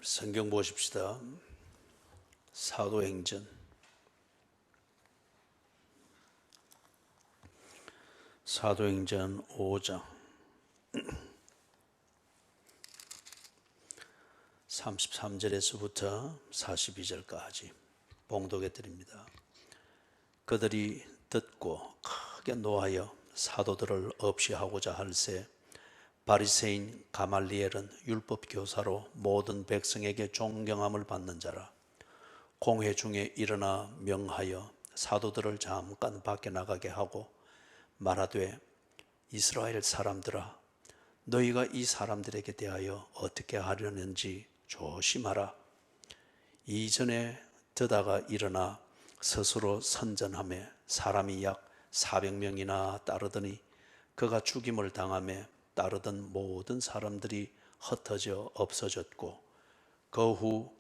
성경 보십시다. 사도행전 5장 33절에서부터 42절까지 봉독해 드립니다. 그들이 듣고 크게 노하여 사도들을 없이하고자 할새 바리새인 가말리엘은 율법 교사로 모든 백성에게 존경함을 받는 자라. 공회 중에 일어나 명하여 사도들을 잠깐 밖에 나가게 하고 말하되, 이스라엘 사람들아, 너희가 이 사람들에게 대하여 어떻게 하려는지 조심하라. 이전에 드다가 일어나 스스로 선전하며 사람이 약 400명이나 따르더니 그가 죽임을 당하며 따르던 모든 사람들이 흩어져 없어졌고, 그 후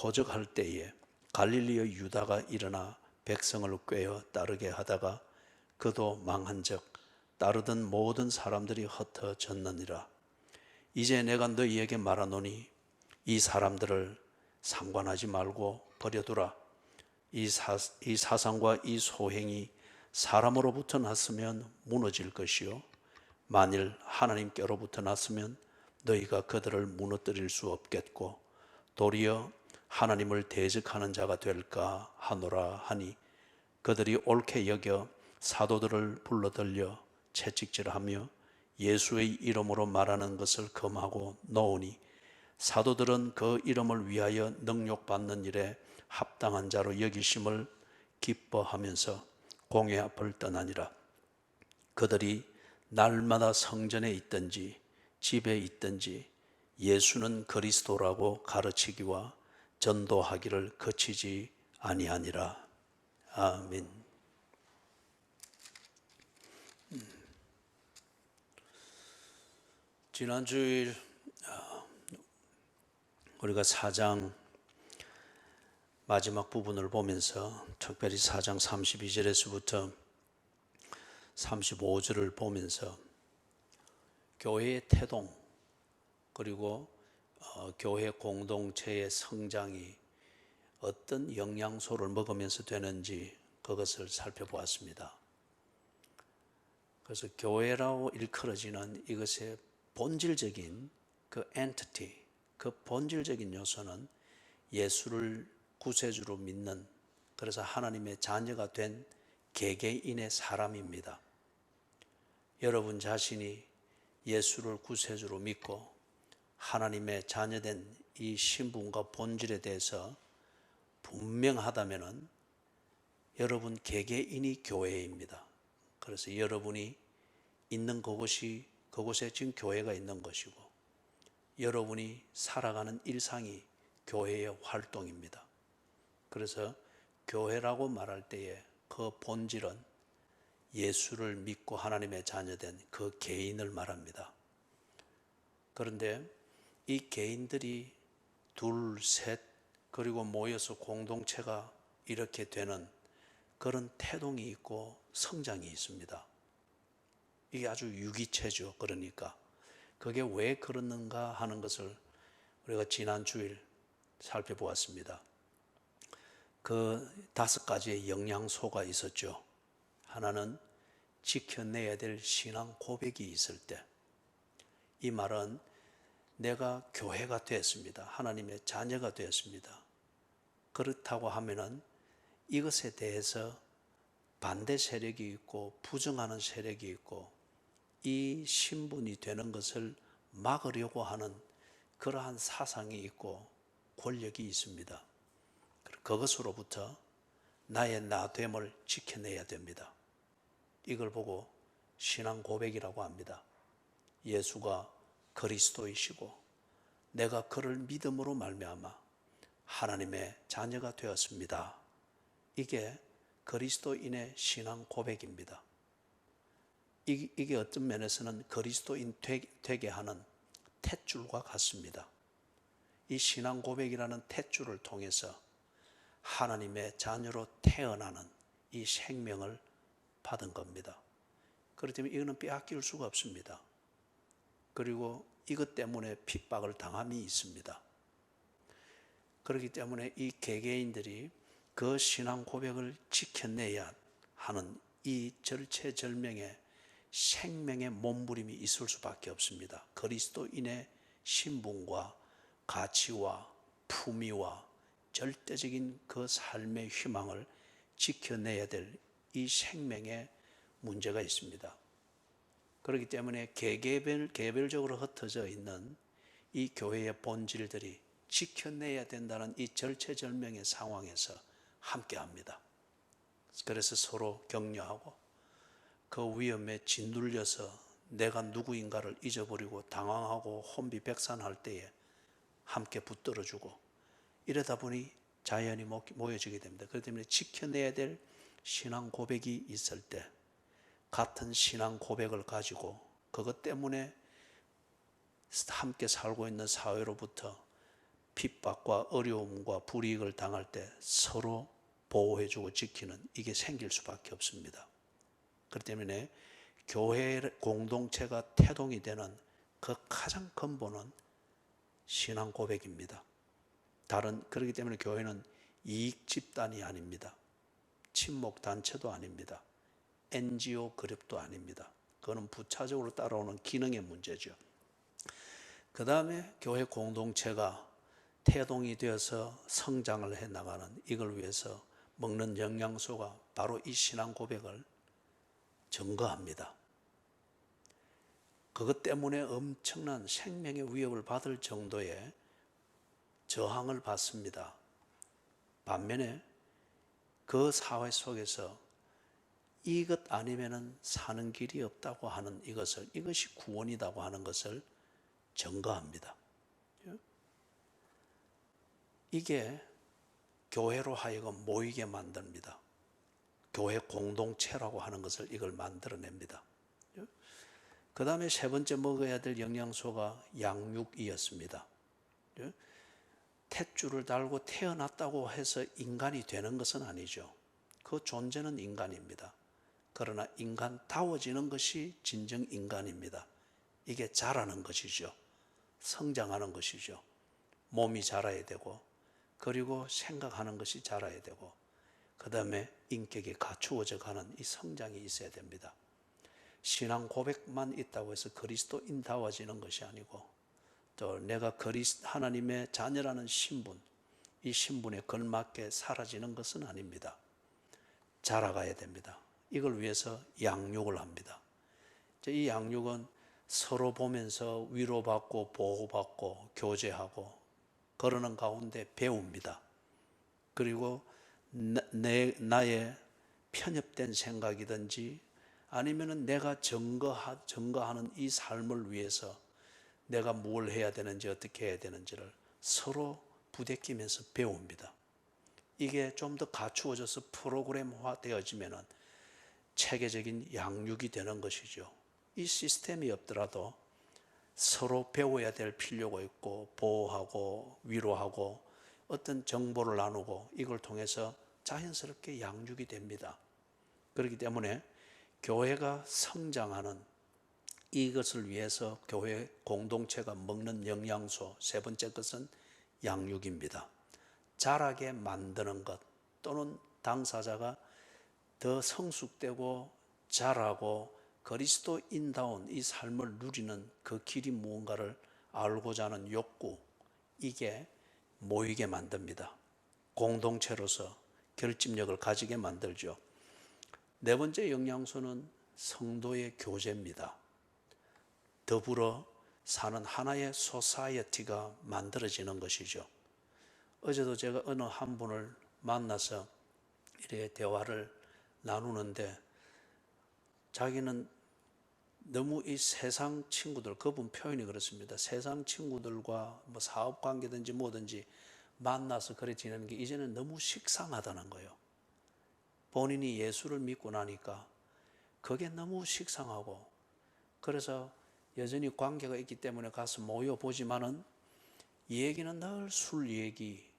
호적할 때에 갈릴리의 유다가 일어나 백성을 꾀어 따르게 하다가 그도 망한즉 따르던 모든 사람들이 흩어졌느니라. 이제 내가 너희에게 말하노니 이 사람들을 상관하지 말고 버려두라. 이 사상과 이 소행이 사람으로부터 났으면 무너질 것이요, 만일 하나님께로부터 났으면 너희가 그들을 무너뜨릴 수 없겠고 도리어 하나님을 대적하는 자가 될까 하노라 하니, 그들이 옳게 여겨 사도들을 불러들여 채찍질하며 예수의 이름으로 말하는 것을 금하고 놓으니, 사도들은 그 이름을 위하여 능욕받는 일에 합당한 자로 여기심을 기뻐하면서 공회 앞을 떠나니라. 그들이 날마다 성전에 있든지 집에 있든지 예수는 그리스도라고 가르치기와 전도하기를 그치지 아니하니라. 아멘. 지난 주일 우리가 4장 마지막 부분을 보면서 특별히 4장 32절에서부터 35절을 보면서 교회의 태동 그리고 교회 공동체의 성장이 어떤 영양소를 먹으면서 되는지 그것을 살펴보았습니다. 그래서 교회라고 일컬어지는 이것의 본질적인 그 엔티티, 그 본질적인 요소는 예수를 구세주로 믿는, 그래서 하나님의 자녀가 된 개개인의 사람입니다. 여러분 자신이 예수를 구세주로 믿고 하나님의 자녀된 이 신분과 본질에 대해서 분명하다면 여러분 개개인이 교회입니다. 그래서 여러분이 있는 그곳에 지금 교회가 있는 것이고, 여러분이 살아가는 일상이 교회의 활동입니다. 그래서 교회라고 말할 때에 그 본질은 예수를 믿고 하나님의 자녀된 그 개인을 말합니다. 그런데 이 개인들이 둘, 셋, 그리고 모여서 공동체가 이렇게 되는 그런 태동이 있고 성장이 있습니다. 이게 아주 유기체죠. 그러니까 그게 왜 그러는가 하는 것을 우리가 지난 주일 살펴보았습니다. 그 5가지의 영양소가 있었죠. 하나는 지켜내야 될 신앙 고백이 있을 때, 이 말은 내가 교회가 되었습니다. 하나님의 자녀가 되었습니다. 그렇다고 하면은 이것에 대해서 반대 세력이 있고 부정하는 세력이 있고 이 신분이 되는 것을 막으려고 하는 그러한 사상이 있고 권력이 있습니다. 그것으로부터 나의 나됨을 지켜내야 됩니다. 이걸 보고 신앙 고백이라고 합니다. 예수가 그리스도이시고 내가 그를 믿음으로 말미암아 하나님의 자녀가 되었습니다. 이게 그리스도인의 신앙 고백입니다. 이게 어떤 면에서는 그리스도인 되게 하는 탯줄과 같습니다. 이 신앙 고백이라는 탯줄을 통해서 하나님의 자녀로 태어나는 이 생명을 받은 겁니다. 그렇기 때문에 이거는 빼앗길 수가 없습니다. 그리고 이것 때문에 핍박을 당함이 있습니다. 그렇기 때문에 이 개개인들이 그 신앙 고백을 지켜내야 하는 이 절체절명의 생명의 몸부림이 있을 수밖에 없습니다. 그리스도인의 신분과 가치와 품위와 절대적인 그 삶의 희망을 지켜내야 될 이 생명의 문제가 있습니다. 그렇기 때문에 개별적으로 흩어져 있는 이 교회의 본질들이 지켜내야 된다는 이 절체절명의 상황에서 함께합니다. 그래서 서로 격려하고 그 위험에 짓눌려서 내가 누구인가를 잊어버리고 당황하고 혼비백산할 때에 함께 붙들어주고 이러다 보니 자연히 모여지게 됩니다. 그렇기 때문에 지켜내야 될 신앙 고백이 있을 때 같은 신앙 고백을 가지고 그것 때문에 함께 살고 있는 사회로부터 핍박과 어려움과 불이익을 당할 때 서로 보호해주고 지키는 이게 생길 수밖에 없습니다. 그렇기 때문에 교회 공동체가 태동이 되는 그 가장 근본은 신앙 고백입니다. 그렇기 때문에 교회는 이익 집단이 아닙니다. 친목 단체도 아닙니다. NGO 그룹도 아닙니다. 그거는 부차적으로 따라오는 기능의 문제죠. 그 다음에 교회 공동체가 태동이 되어서 성장을 해나가는 이걸 위해서 먹는 영양소가 바로 이 신앙 고백을 증거합니다. 그것 때문에 엄청난 생명의 위협을 받을 정도의 저항을 받습니다. 반면에 그 사회 속에서 이것 아니면은 사는 길이 없다고 하는 이것이 구원이라고 하는 것을 증거합니다. 이게 교회로 하여금 모이게 만듭니다. 교회 공동체라고 하는 것을 이걸 만들어냅니다. 그 다음에 세 번째 먹어야 될 영양소가 양육이었습니다. 탯줄을 달고 태어났다고 해서 인간이 되는 것은 아니죠. 그 존재는 인간입니다. 그러나 인간다워지는 것이 진정 인간입니다. 이게 자라는 것이죠. 성장하는 것이죠. 몸이 자라야 되고 그리고 생각하는 것이 자라야 되고 그 다음에 인격이 갖추어져 가는 이 성장이 있어야 됩니다. 신앙 고백만 있다고 해서 그리스도인다워지는 것이 아니고 또 내가 하나님의 자녀라는 신분, 이 신분에 걸맞게 사라지는 것은 아닙니다. 자라가야 됩니다. 이걸 위해서 양육을 합니다. 이 양육은 서로 보면서 위로받고 보호받고 교제하고 그러는 가운데 배웁니다. 그리고 나의 편협된 생각이든지 아니면 내가 증거하는 이 삶을 위해서 내가 뭘 해야 되는지 어떻게 해야 되는지를 서로 부대끼면서 배웁니다. 이게 좀 더 갖추어져서 프로그램화 되어지면 체계적인 양육이 되는 것이죠. 이 시스템이 없더라도 서로 배워야 될 필요가 있고 보호하고 위로하고 어떤 정보를 나누고 이걸 통해서 자연스럽게 양육이 됩니다. 그렇기 때문에 교회가 성장하는 이것을 위해서 교회 공동체가 먹는 영양소 세 번째 것은 양육입니다. 자라게 만드는 것 또는 당사자가 더 성숙되고 자라고 그리스도인다운 이 삶을 누리는 그 길이 무언가를 알고자 하는 욕구, 이게 모이게 만듭니다. 공동체로서 결집력을 가지게 만들죠. 네 번째 영양소는 성도의 교제입니다. 더불어 사는 하나의 소사이어티가 만들어지는 것이죠. 어제도 제가 어느 한 분을 만나서 이렇게 대화를 나누는데 자기는 너무 이 세상 친구들, 그분 표현이 그렇습니다. 세상 친구들과 뭐 사업 관계든지 뭐든지 만나서 그래 지내는 게 이제는 너무 식상하다는 거예요. 본인이 예수를 믿고 나니까 그게 너무 식상하고 그래서 여전히 관계가 있기 때문에 가서 모여보지만은 얘기는 늘 술 얘기,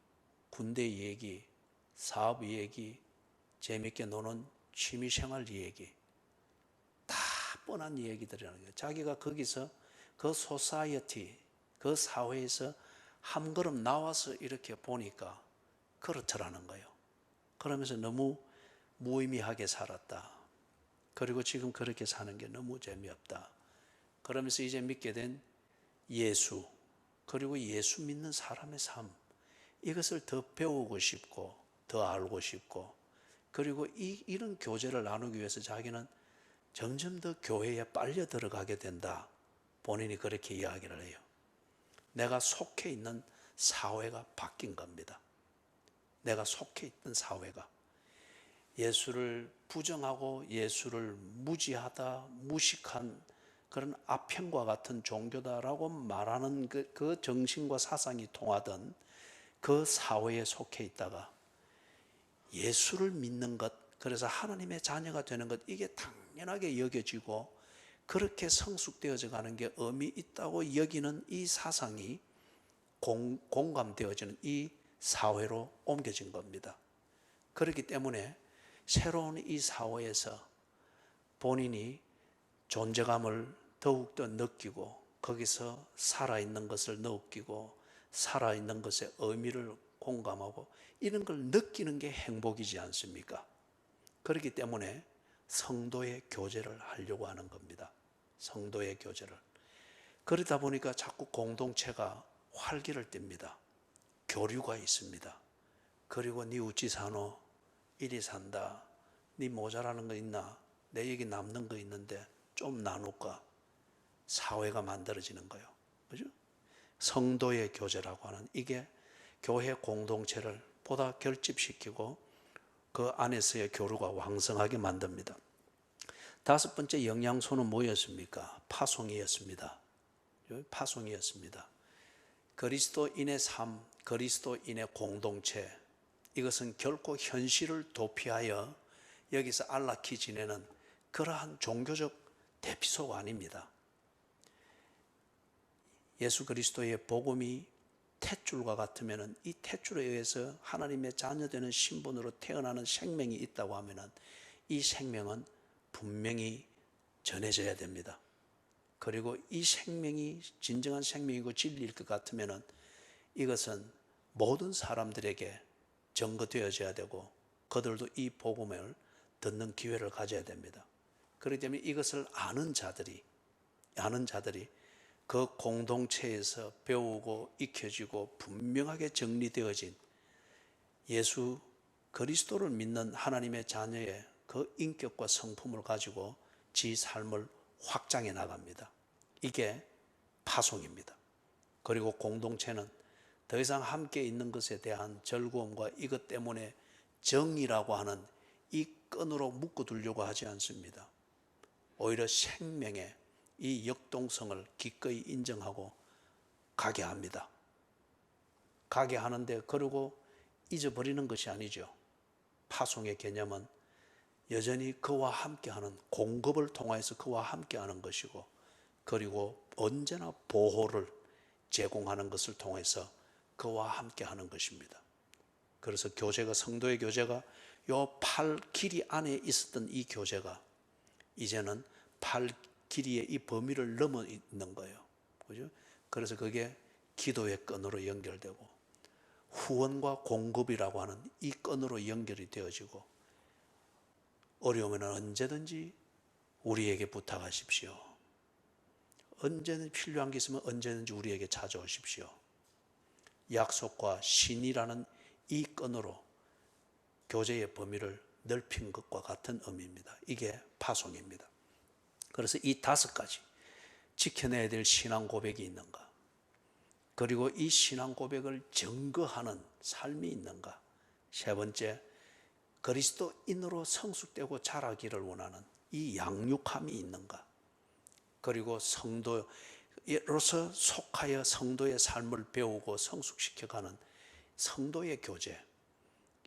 군대 얘기, 사업 얘기, 재밌게 노는 취미생활 얘기 다 뻔한 얘기들이라는 거예요. 자기가 거기서 그 소사이어티, 그 사회에서 한 걸음 나와서 이렇게 보니까 그렇더라는 거예요. 그러면서 너무 무의미하게 살았다. 그리고 지금 그렇게 사는 게 너무 재미없다. 그러면서 이제 믿게 된 예수, 그리고 예수 믿는 사람의 삶, 이것을 더 배우고 싶고 더 알고 싶고, 그리고 이런 교제를 나누기 위해서 자기는 점점 더 교회에 빨려 들어가게 된다. 본인이 그렇게 이야기를 해요. 내가 속해 있는 사회가 바뀐 겁니다. 내가 속해 있던 사회가 예수를 부정하고 예수를 무지하다, 무식한 그런 아편과 같은 종교다라고 말하는 그 정신과 사상이 통하던 그 사회에 속해 있다가 예수를 믿는 것, 그래서 하나님의 자녀가 되는 것, 이게 당연하게 여겨지고 그렇게 성숙되어져 가는 게 의미 있다고 여기는 이 사상이 공감되어지는 이 사회로 옮겨진 겁니다. 그렇기 때문에 새로운 이 사회에서 본인이 존재감을 더욱더 느끼고 거기서 살아있는 것을 느끼고 살아있는 것의 의미를 공감하고 이런 걸 느끼는 게 행복이지 않습니까? 그렇기 때문에 성도의 교제를 하려고 하는 겁니다. 성도의 교제를. 그러다 보니까 자꾸 공동체가 활기를 띱니다. 교류가 있습니다. 그리고 니 어찌 사노? 이리 산다. 니 모자라는 거 있나? 내 얘기 남는 거 있는데 좀 나눌까? 사회가 만들어지는 거예요. 그죠? 성도의 교제라고 하는 이게 교회 공동체를 보다 결집시키고 그 안에서의 교류가 왕성하게 만듭니다. 다섯 번째 영양소는 뭐였습니까? 파송이었습니다. 파송이었습니다. 그리스도인의 삶, 그리스도인의 공동체, 이것은 결코 현실을 도피하여 여기서 안락히 지내는 그러한 종교적 대피소가 아닙니다. 예수 그리스도의 복음이 탯줄과 같으면 이 탯줄에 의해서 하나님의 자녀되는 신분으로 태어나는 생명이 있다고 하면 이 생명은 분명히 전해져야 됩니다. 그리고 이 생명이 진정한 생명이고 진리일 것 같으면 이것은 모든 사람들에게 전거되어져야 되고 그들도 이 복음을 듣는 기회를 가져야 됩니다. 그렇기 때문에 이것을 아는 자들이 그 공동체에서 배우고 익혀지고 분명하게 정리되어진 예수 그리스도를 믿는 하나님의 자녀의 그 인격과 성품을 가지고 지 삶을 확장해 나갑니다. 이게 파송입니다. 그리고 공동체는 더 이상 함께 있는 것에 대한 즐거움과 이것 때문에 정이라고 하는 이 끈으로 묶어두려고 하지 않습니다. 오히려 생명의 이 역동성을 기꺼이 인정하고 가게 합니다. 가게 하는데 그러고 잊어버리는 것이 아니죠. 파송의 개념은 여전히 그와 함께하는 공급을 통해서 그와 함께하는 것이고, 그리고 언제나 보호를 제공하는 것을 통해서 그와 함께하는 것입니다. 그래서 교제가, 성도의 교제가 요 팔 길이 안에 있었던 이 교제가 이제는 팔 길이의 이 범위를 넘어 있는 거예요. 그죠? 그래서 그게 기도의 끈으로 연결되고 후원과 공급이라고 하는 이 끈으로 연결이 되어지고, 어려우면 언제든지 우리에게 부탁하십시오. 언제든 필요한 게 있으면 언제든지 우리에게 찾아오십시오. 약속과 신이라는 이 끈으로 교제의 범위를 넓힌 것과 같은 의미입니다. 이게 파송입니다. 그래서 이 다섯 가지 지켜내야 될 신앙 고백이 있는가, 그리고 이 신앙 고백을 증거하는 삶이 있는가, 세 번째 그리스도인으로 성숙되고 자라기를 원하는 이 양육함이 있는가, 그리고 성도로서 속하여 성도의 삶을 배우고 성숙시켜가는 성도의 교제,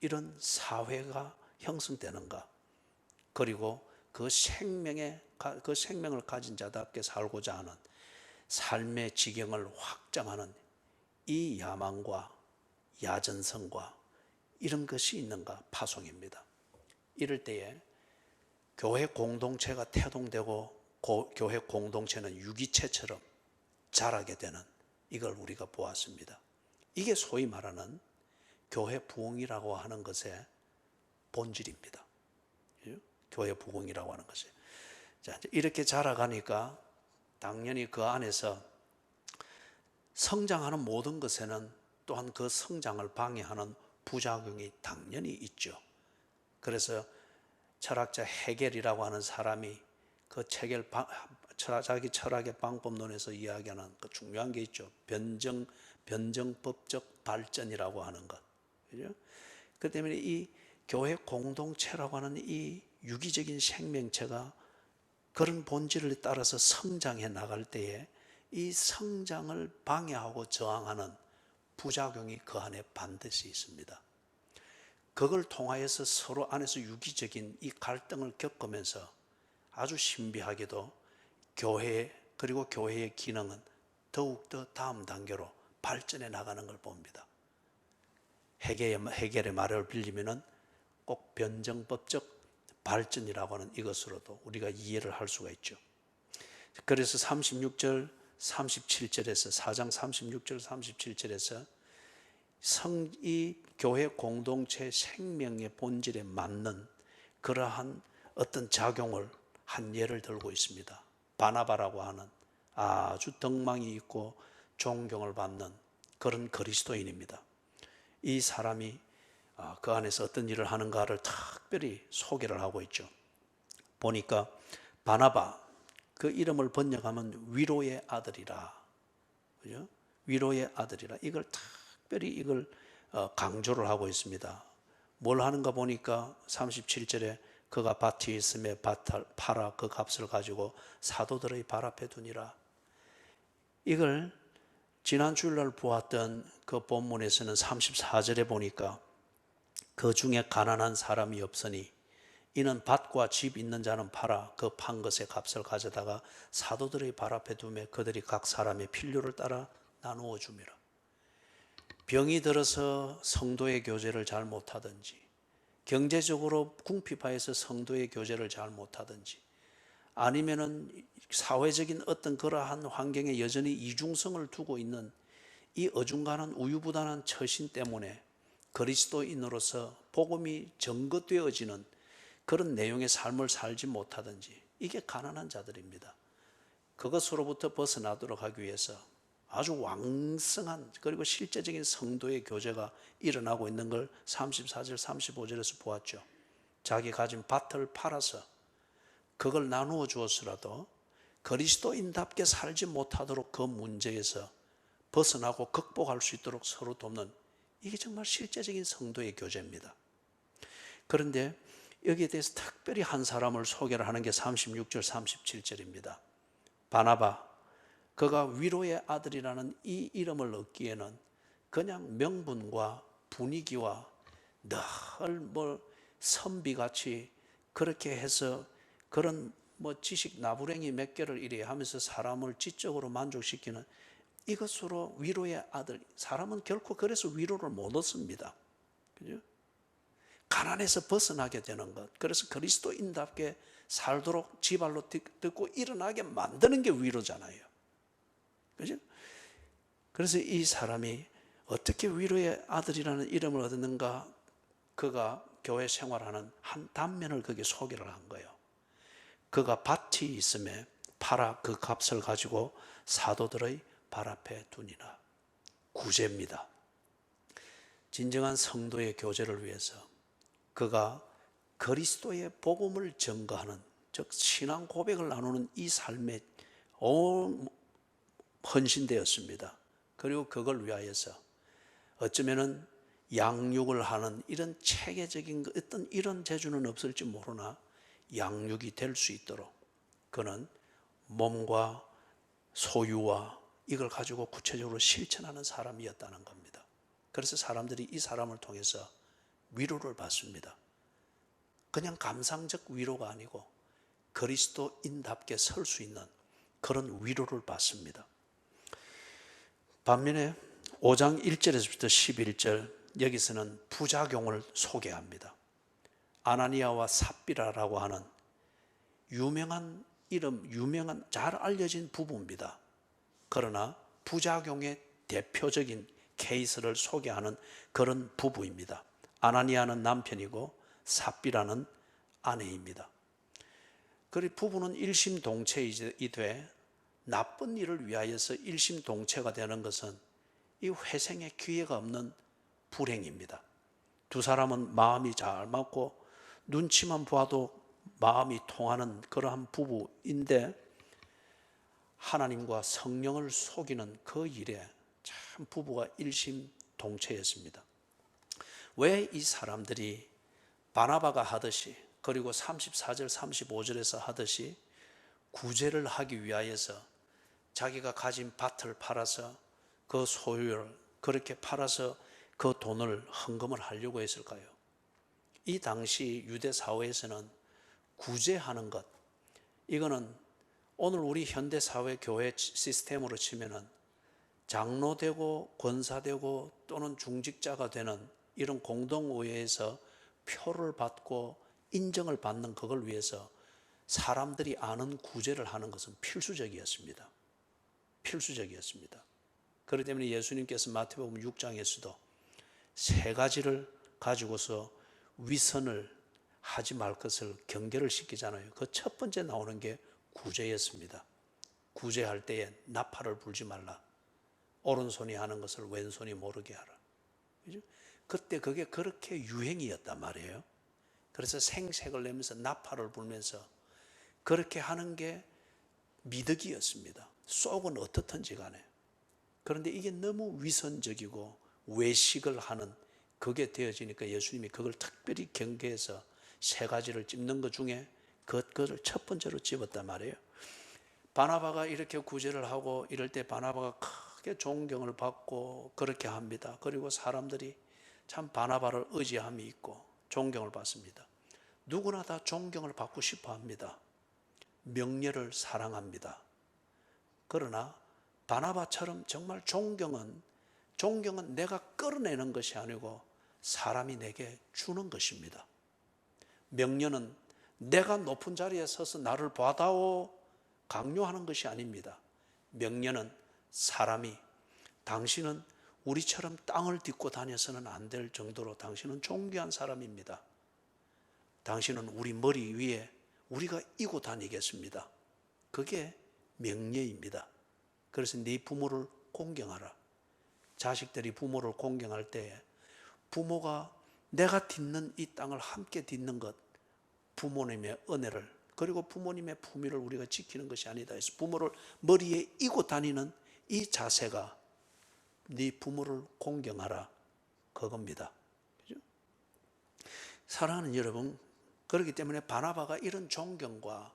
이런 사회가 형성되는가, 그리고 그 생명을 가진 자답게 살고자 하는 삶의 지경을 확장하는 이 야망과 야전성과 이런 것이 있는가, 파송입니다. 이럴 때에 교회 공동체가 태동되고 교회 공동체는 유기체처럼 자라게 되는, 이걸 우리가 보았습니다. 이게 소위 말하는 교회 부흥이라고 하는 것의 본질입니다. 교회 부흥이라고 하는 것이. 자, 이렇게 자라가니까 당연히 그 안에서 성장하는 모든 것에는 또한 그 성장을 방해하는 부작용이 당연히 있죠. 그래서 철학자 헤겔이라고 하는 사람이 그 자기 철학의 방법론에서 이야기하는 그 중요한 게 있죠. 변정법적 발전이라고 하는 것. 그죠? 그 때문에 이 교회 공동체라고 하는 이 유기적인 생명체가 그런 본질을 따라서 성장해 나갈 때에 이 성장을 방해하고 저항하는 부작용이 그 안에 반드시 있습니다. 그걸 통하여서 서로 안에서 유기적인 이 갈등을 겪으면서 아주 신비하게도 교회 그리고 교회의 기능은 더욱더 다음 단계로 발전해 나가는 걸 봅니다. 헤겔의 말을 빌리면은 꼭 변정법적 발전이라고 하는 이것으로도 우리가 이해를 할 수가 있죠. 그래서 36절 37절에서 4장 36절 37절에서 이 교회 공동체 생명의 본질에 맞는 그러한 어떤 작용을 한 예를 들고 있습니다. 바나바라고 하는 아주 덕망이 있고 존경을 받는 그런 그리스도인입니다. 이 사람이 그 안에서 어떤 일을 하는가를 특별히 소개를 하고 있죠. 보니까 바나바, 그 이름을 번역하면 위로의 아들이라, 그죠? 위로의 아들이라, 이걸 특별히 이걸 강조를 하고 있습니다. 뭘 하는가 보니까 37절에 그가 밭이 있음에 밭을 팔아 그 값을 가지고 사도들의 발 앞에 두니라. 이걸 지난 주일날 보았던 그 본문에서는 34절에 보니까 그 중에 가난한 사람이 없으니 이는 밭과 집 있는 자는 팔아 그 판 것의 값을 가져다가 사도들의 발 앞에 두매 그들이 각 사람의 필요를 따라 나누어 줍니다. 병이 들어서 성도의 교제를 잘 못하든지, 경제적으로 궁핍하여서 성도의 교제를 잘 못하든지, 아니면은 사회적인 어떤 그러한 환경에 여전히 이중성을 두고 있는 이 어중간한 우유부단한 처신 때문에 그리스도인으로서 복음이 전거되어지는 그런 내용의 삶을 살지 못하든지, 이게 가난한 자들입니다. 그것으로부터 벗어나도록 하기 위해서 아주 왕성한 그리고 실제적인 성도의 교제가 일어나고 있는 걸 34절 35절에서 보았죠. 자기 가진 밭을 팔아서 그걸 나누어 주었으라도 그리스도인답게 살지 못하도록 그 문제에서 벗어나고 극복할 수 있도록 서로 돕는, 이게 정말 실제적인 성도의 교제입니다. 그런데 여기에 대해서 특별히 한 사람을 소개를 하는 게 36절 37절입니다. 바나바, 그가 위로의 아들이라는 이 이름을 얻기에는 그냥 명분과 분위기와 늘 선비같이 그렇게 해서 그런 지식 나부랭이 몇 개를 이래 하면서 사람을 지적으로 만족시키는 이것으로 위로의 아들, 사람은 결코 그래서 위로를 못 얻습니다. 그죠? 가난에서 벗어나게 되는 것, 그래서 그리스도인답게 살도록 지발로 딛고 일어나게 만드는 게 위로잖아요. 그죠? 그래서 이 사람이 어떻게 위로의 아들이라는 이름을 얻었는가, 그가 교회 생활하는 한 단면을 거기에 소개를 한 거예요. 그가 밭이 있음에 팔아 그 값을 가지고 사도들의 발 앞에 두니라. 구제입니다. 진정한 성도의 교제를 위해서 그가 그리스도의 복음을 증거하는, 즉 신앙 고백을 나누는 이 삶에 헌신되었습니다. 그리고 그걸 위하여서 어쩌면은 양육을 하는 이런 체계적인 어떤 이런 재주는 없을지 모르나 양육이 될 수 있도록 그는 몸과 소유와 이걸 가지고 구체적으로 실천하는 사람이었다는 겁니다. 그래서 사람들이 이 사람을 통해서 위로를 받습니다. 그냥 감상적 위로가 아니고 그리스도인답게 설 수 있는 그런 위로를 받습니다. 반면에 5장 1절에서부터 11절, 여기서는 부작용을 소개합니다. 아나니아와 삽비라라고 하는 유명한 이름, 유명한 잘 알려진 부부입니다. 그러나 부작용의 대표적인 케이스를 소개하는 그런 부부입니다. 아나니아는 남편이고 삽비라는 아내입니다. 그리고 부부는 일심동체이되 나쁜 일을 위하여서 일심동체가 되는 것은 이 회생의 기회가 없는 불행입니다. 두 사람은 마음이 잘 맞고 눈치만 봐도 마음이 통하는 그러한 부부인데 하나님과 성령을 속이는 그 일에 참 부부가 일심동체였습니다. 왜 이 사람들이 바나바가 하듯이 그리고 34절 35절에서 하듯이 구제를 하기 위하여서 자기가 가진 밭을 팔아서 그 소유를 그렇게 팔아서 그 돈을 헌금을 하려고 했을까요? 이 당시 유대 사회에서는 구제하는 것, 이거는 오늘 우리 현대 사회 교회 시스템으로 치면은 장로되고 권사되고 또는 중직자가 되는 이런 공동의회에서 표를 받고 인정을 받는 그걸 위해서 사람들이 아는 구제를 하는 것은 필수적이었습니다. 필수적이었습니다. 그렇기 때문에 예수님께서 마태복음 6장에서도 세 가지를 가지고서 위선을 하지 말 것을 경계를 시키잖아요. 그 첫 번째 나오는 게 구제였습니다. 구제할 때에 나팔을 불지 말라. 오른손이 하는 것을 왼손이 모르게 하라. 그죠? 그때 그게 그렇게 유행이었단 말이에요. 그래서 생색을 내면서 나팔을 불면서 그렇게 하는 게 미덕이었습니다. 속은 어떻든지 간에. 그런데 이게 너무 위선적이고 외식을 하는 그게 되어지니까 예수님이 그걸 특별히 경계해서 세 가지를 찝는 것 중에 그것을 첫 번째로 집었단 말이에요. 바나바가 이렇게 구제를 하고 이럴 때 바나바가 크게 존경을 받고 그렇게 합니다. 그리고 사람들이 참 바나바를 의지함이 있고 존경을 받습니다. 누구나 다 존경을 받고 싶어 합니다. 명예를 사랑합니다. 그러나 바나바처럼 정말 존경은 내가 끌어내는 것이 아니고 사람이 내게 주는 것입니다. 명예는 내가 높은 자리에 서서 나를 봐다오 강요하는 것이 아닙니다. 명예는 사람이 당신은 우리처럼 땅을 딛고 다녀서는 안 될 정도로 당신은 존귀한 사람입니다. 당신은 우리 머리 위에 우리가 이고 다니겠습니다. 그게 명예입니다. 그래서 네 부모를 공경하라. 자식들이 부모를 공경할 때 부모가 내가 딛는 이 땅을 함께 딛는 것, 부모님의 은혜를 그리고 부모님의 품위를 우리가 지키는 것이 아니다 해서 부모를 머리에 이고 다니는 이 자세가 네 부모를 공경하라 그겁니다. 그죠? 사랑하는 여러분, 그렇기 때문에 바나바가 이런 존경과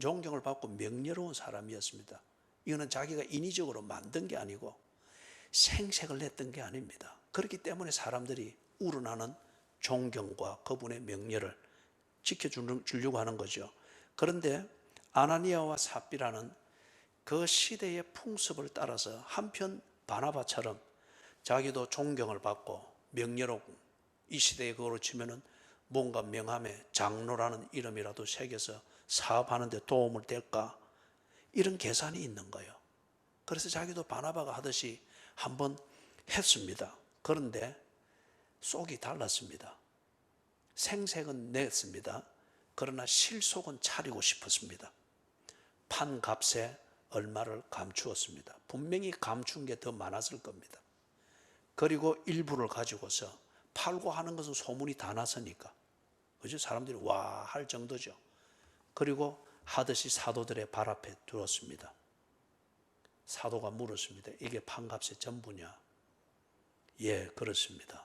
존경을 받고 명예로운 사람이었습니다. 이거는 자기가 인위적으로 만든 게 아니고 생색을 냈던 게 아닙니다. 그렇기 때문에 사람들이 우러나는 존경과 그분의 명예를 지켜주려고 하는 거죠. 그런데 아나니아와 삽비라는 그 시대의 풍습을 따라서 한편 바나바처럼 자기도 존경을 받고 명예롭고 이 시대에 그거로 치면은 뭔가 명함에 장로라는 이름이라도 새겨서 사업하는 데 도움을 댈까 이런 계산이 있는 거예요. 그래서 자기도 바나바가 하듯이 한번 했습니다. 그런데 속이 달랐습니다. 생색은 냈습니다. 그러나 실속은 차리고 싶었습니다. 판 값에 얼마를 감추었습니다. 분명히 감춘 게 더 많았을 겁니다. 그리고 일부를 가지고서 팔고 하는 것은 소문이 다 났으니까 그죠? 사람들이 와 할 정도죠. 그리고 하듯이 사도들의 발 앞에 두었습니다. 사도가 물었습니다. 이게 판값의 전부냐? 예, 그렇습니다.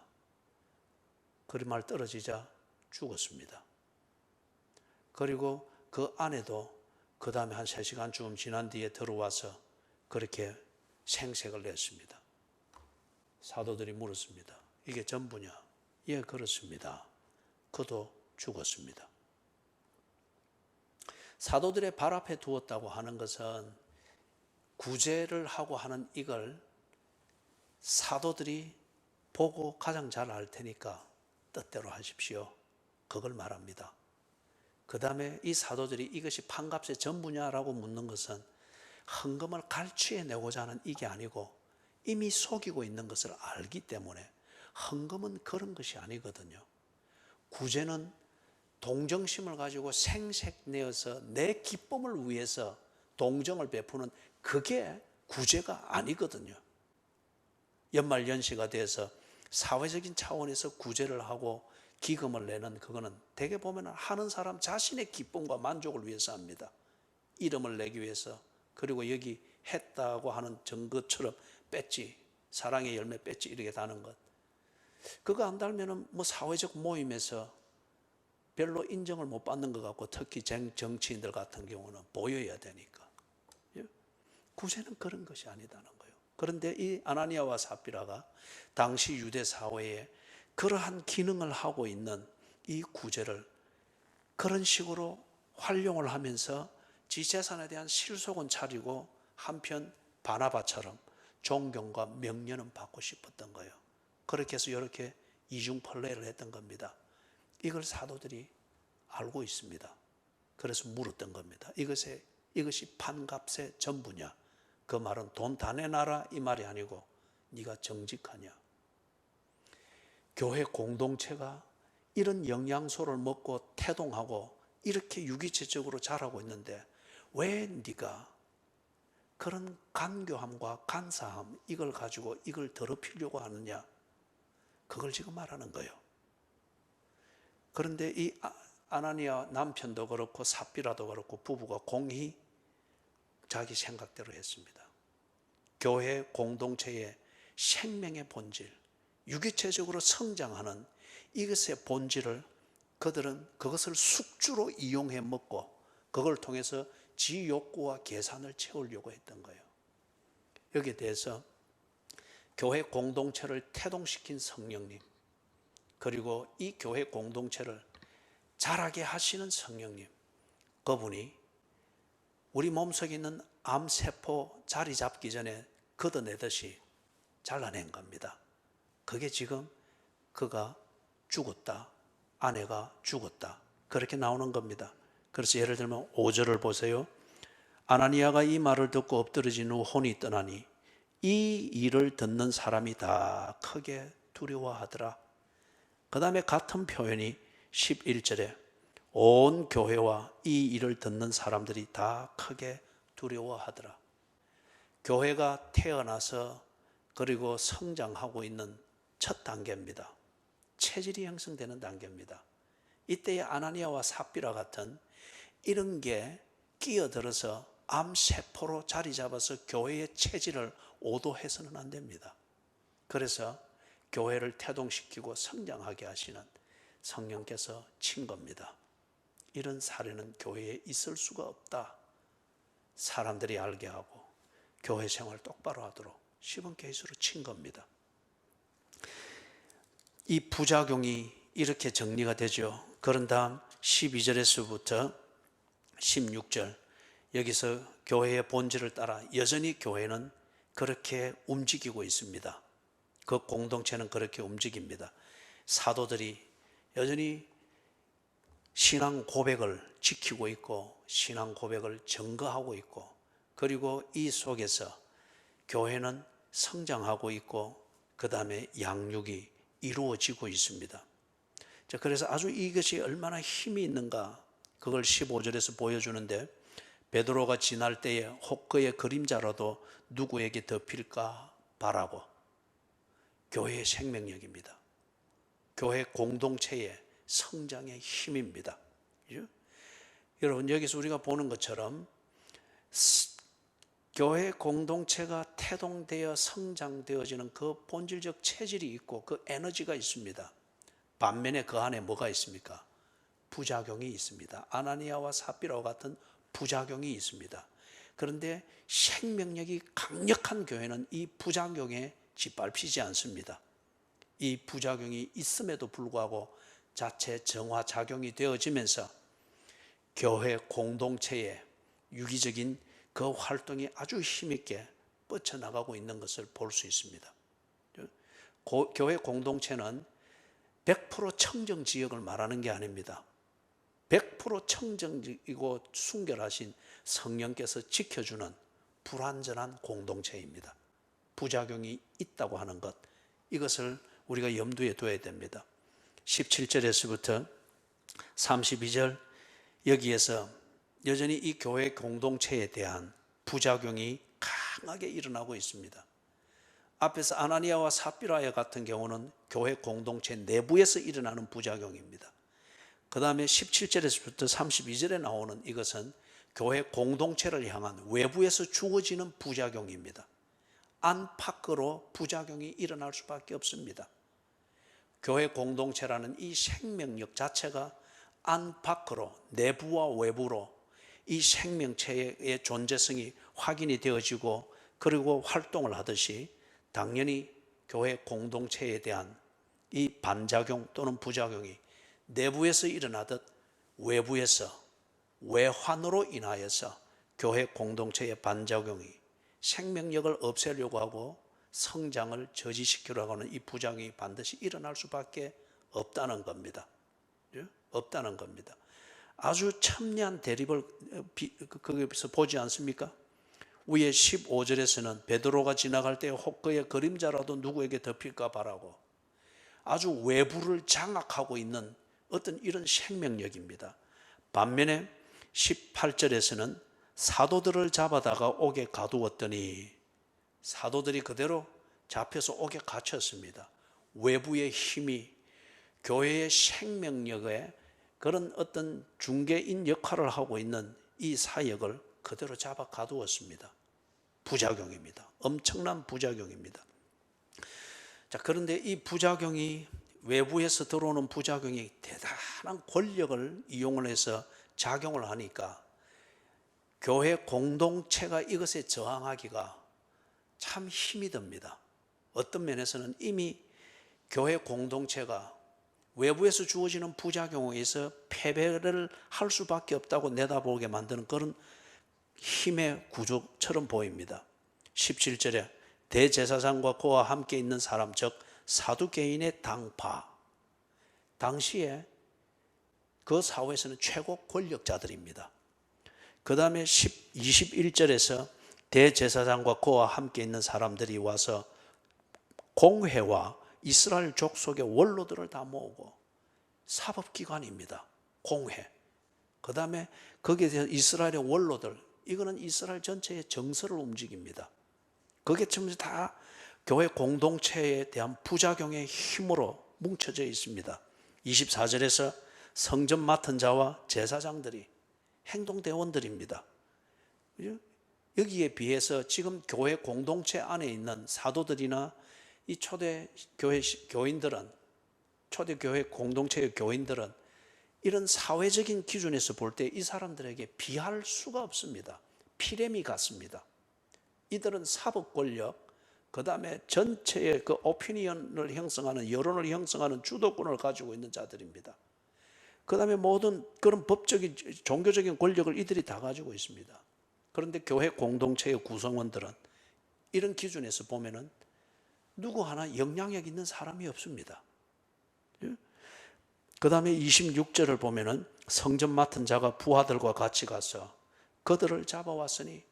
그 말 떨어지자 죽었습니다. 그리고 그 아내도 그 다음에 한 3시간쯤 지난 뒤에 들어와서 그렇게 생색을 냈습니다. 사도들이 물었습니다. 이게 전부냐? 예, 그렇습니다. 그도 죽었습니다. 사도들의 발 앞에 두었다고 하는 것은 구제를 하고 하는 이걸 사도들이 보고 가장 잘 알 테니까 뜻대로 하십시오. 그걸 말합니다. 그 다음에 이 사도들이 이것이 판값의 전부냐라고 묻는 것은 헌금을 갈취해 내고자 하는 이게 아니고 이미 속이고 있는 것을 알기 때문에 헌금은 그런 것이 아니거든요. 구제는 동정심을 가지고 생색내어서 내 기쁨을 위해서 동정을 베푸는 그게 구제가 아니거든요. 연말연시가 돼서 사회적인 차원에서 구제를 하고 기금을 내는 그거는 대개 보면 하는 사람 자신의 기쁨과 만족을 위해서 합니다. 이름을 내기 위해서, 그리고 여기 했다고 하는 증거처럼 배지, 사랑의 열매 배지 이렇게 다는 것. 그거 안 달면은 뭐 사회적 모임에서 별로 인정을 못 받는 것 같고, 특히 정치인들 같은 경우는 보여야 되니까. 구제는 그런 것이 아니다는 거예요. 그런데 이 아나니아와 삽비라가 당시 유대 사회에 그러한 기능을 하고 있는 이 구제를 그런 식으로 활용을 하면서 지 재산에 대한 실속은 차리고 한편 바나바처럼 존경과 명령은 받고 싶었던 거예요. 그렇게 해서 이렇게 이중플레이를 했던 겁니다. 이걸 사도들이 알고 있습니다. 그래서 물었던 겁니다. 이것이 판값의 전부냐? 그 말은 돈 다 내놔라 이 말이 아니고 네가 정직하냐? 교회 공동체가 이런 영양소를 먹고 태동하고 이렇게 유기체적으로 자라고 있는데 왜 네가 그런 간교함과 간사함 이걸 가지고 이걸 더럽히려고 하느냐? 그걸 지금 말하는 거예요. 그런데 이 아나니아 남편도 그렇고 삽비라도 그렇고 부부가 공히 자기 생각대로 했습니다. 교회 공동체의 생명의 본질, 유기체적으로 성장하는 이것의 본질을 그들은 그것을 숙주로 이용해 먹고 그걸 통해서 지 욕구와 계산을 채우려고 했던 거예요. 여기에 대해서 교회 공동체를 태동시킨 성령님, 그리고 이 교회 공동체를 자라게 하시는 성령님, 그분이 우리 몸속에 있는 암세포 자리 잡기 전에 걷어내듯이 잘라낸 겁니다. 그게 지금 그가 죽었다, 아내가 죽었다, 그렇게 나오는 겁니다. 그래서 예를 들면 5절을 보세요. 아나니아가 이 말을 듣고 엎드러진 후 혼이 떠나니 이 일을 듣는 사람이 다 크게 두려워하더라. 그 다음에 같은 표현이 11절에 온 교회와 이 일을 듣는 사람들이 다 크게 두려워하더라. 교회가 태어나서 그리고 성장하고 있는 첫 단계입니다. 체질이 형성되는 단계입니다. 이때의 아나니아와 삽비라 같은 이런 게 끼어들어서 암세포로 자리 잡아서 교회의 체질을 오도해서는 안 됩니다. 그래서 교회를 태동시키고 성장하게 하시는 성령께서 친 겁니다. 이런 사례는 교회에 있을 수가 없다. 사람들이 알게 하고 교회 생활 똑바로 하도록 시범 케이스로 친 겁니다. 이 부작용이 이렇게 정리가 되죠. 그런 다음 12절에서부터 16절, 여기서 교회의 본질을 따라 여전히 교회는 그렇게 움직이고 있습니다. 그 공동체는 그렇게 움직입니다. 사도들이 여전히 신앙 고백을 지키고 있고 신앙 고백을 증거하고 있고, 그리고 이 속에서 교회는 성장하고 있고 그 다음에 양육이 이루어지고 있습니다. 그래서 아주 이것이 얼마나 힘이 있는가 그걸 15절에서 보여주는데, 베드로가 지날 때에 혹 그의 그림자라도 누구에게 덮일까 바라고. 교회의 생명력입니다. 교회 공동체의 성장의 힘입니다. 그렇죠? 여러분, 여기서 우리가 보는 것처럼 교회 공동체가 태동되어 성장되어지는 그 본질적 체질이 있고 그 에너지가 있습니다. 반면에 그 안에 뭐가 있습니까? 부작용이 있습니다. 아나니아와 삽비라와 같은 부작용이 있습니다. 그런데 생명력이 강력한 교회는 이 부작용에 짓밟히지 않습니다. 이 부작용이 있음에도 불구하고 자체 정화작용이 되어지면서 교회 공동체의 유기적인 그 활동이 아주 힘있게 뻗쳐나가고 있는 것을 볼 수 있습니다. 교회 공동체는 100% 청정지역을 말하는 게 아닙니다. 100% 청정이고 순결하신 성령께서 지켜주는 불완전한 공동체입니다. 부작용이 있다고 하는 것, 이것을 우리가 염두에 둬야 됩니다. 17절에서부터 32절, 여기에서 여전히 이 교회 공동체에 대한 부작용이 강하게 일어나고 있습니다. 앞에서 아나니아와 삽비라야 같은 경우는 교회 공동체 내부에서 일어나는 부작용입니다. 그 다음에 17절에서부터 32절에 나오는 이것은 교회 공동체를 향한 외부에서 주어지는 부작용입니다. 안팎으로 부작용이 일어날 수밖에 없습니다. 교회 공동체라는 이 생명력 자체가 안팎으로, 내부와 외부로 이 생명체의 존재성이 확인이 되어지고 그리고 활동을 하듯이 당연히 교회 공동체에 대한 이 반작용 또는 부작용이 내부에서 일어나듯 외부에서 외환으로 인하여서 교회 공동체의 반작용이 생명력을 없애려고 하고 성장을 저지시키려고 하는 이 부작용이 반드시 일어날 수밖에 없다는 겁니다. 없다는 겁니다. 아주 첨예한 대립을 거기서 보지 않습니까? 위에 15절에서는 베드로가 지나갈 때 혹그의 그림자라도 누구에게 덮일까 바라고 아주 외부를 장악하고 있는 어떤 이런 생명력입니다. 반면에 18절에서는 사도들을 잡아다가 옥에 가두었더니 사도들이 그대로 잡혀서 옥에 갇혔습니다. 외부의 힘이 교회의 생명력에 그런 어떤 중개인 역할을 하고 있는 이 사역을 그대로 잡아 가두었습니다. 부작용입니다. 엄청난 부작용입니다. 자, 그런데 이 부작용이 외부에서 들어오는 부작용이 대단한 권력을 이용을 해서 작용을 하니까 교회 공동체가 이것에 저항하기가 참 힘이 듭니다. 어떤 면에서는 이미 교회 공동체가 외부에서 주어지는 부작용에 의해서 패배를 할 수밖에 없다고 내다보게 만드는 그런 힘의 구조처럼 보입니다. 17절에 대제사장과 그와 함께 있는 사람, 즉 사두개인의 당파, 당시에 그 사회에서는 최고 권력자들입니다. 그 다음에 21절에서 대제사장과 그와 함께 있는 사람들이 와서 공회와 이스라엘 족속의 원로들을 다 모으고, 사법기관입니다. 공회. 그 다음에 거기에 대한 이스라엘의 원로들, 이거는 이스라엘 전체의 정서를 움직입니다. 그게 전부 다 교회 공동체에 대한 부작용의 힘으로 뭉쳐져 있습니다. 24절에서 성전 맡은 자와 제사장들이 행동대원들입니다. 여기에 비해서 지금 교회 공동체 안에 있는 사도들이나 이 초대교회 교인들은, 초대교회 공동체의 교인들은 이런 사회적인 기준에서 볼 때 이 사람들에게 비할 수가 없습니다. 피레미 같습니다. 이들은 사법 권력, 그 다음에 전체의 그 오피니언을 형성하는, 여론을 형성하는 주도권을 가지고 있는 자들입니다. 그 다음에 모든 그런 법적인, 종교적인 권력을 이들이 다 가지고 있습니다. 그런데 교회 공동체의 구성원들은 이런 기준에서 보면은 누구 하나 영향력 있는 사람이 없습니다. 그 다음에 26절을 보면은 성전 맡은 자가 부하들과 같이 가서 그들을 잡아왔으니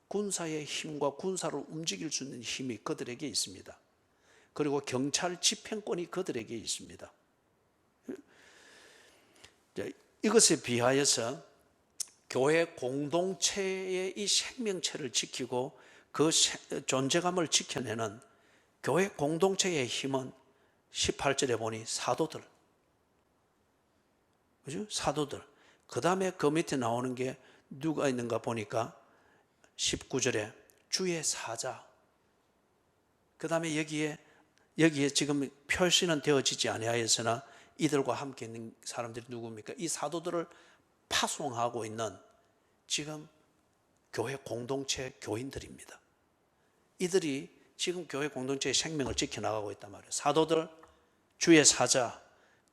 군사의 힘과 군사를 움직일 수 있는 힘이 그들에게 있습니다. 그리고 경찰 집행권이 그들에게 있습니다. 이것에 비하여서 교회 공동체의 이 생명체를 지키고 그 존재감을 지켜내는 교회 공동체의 힘은 18절에 보니 사도들, 그죠? 사도들. 그 다음에 그 밑에 나오는 게 누가 있는가 보니까 19절에 주의 사자. 그 다음에 여기에 지금 표시는 되어지지 아니하였으나 이들과 함께 있는 사람들이 누굽니까? 이 사도들을 파송하고 있는 지금 교회 공동체 교인들입니다. 이들이 지금 교회 공동체의 생명을 지켜나가고 있단 말이에요. 사도들, 주의 사자,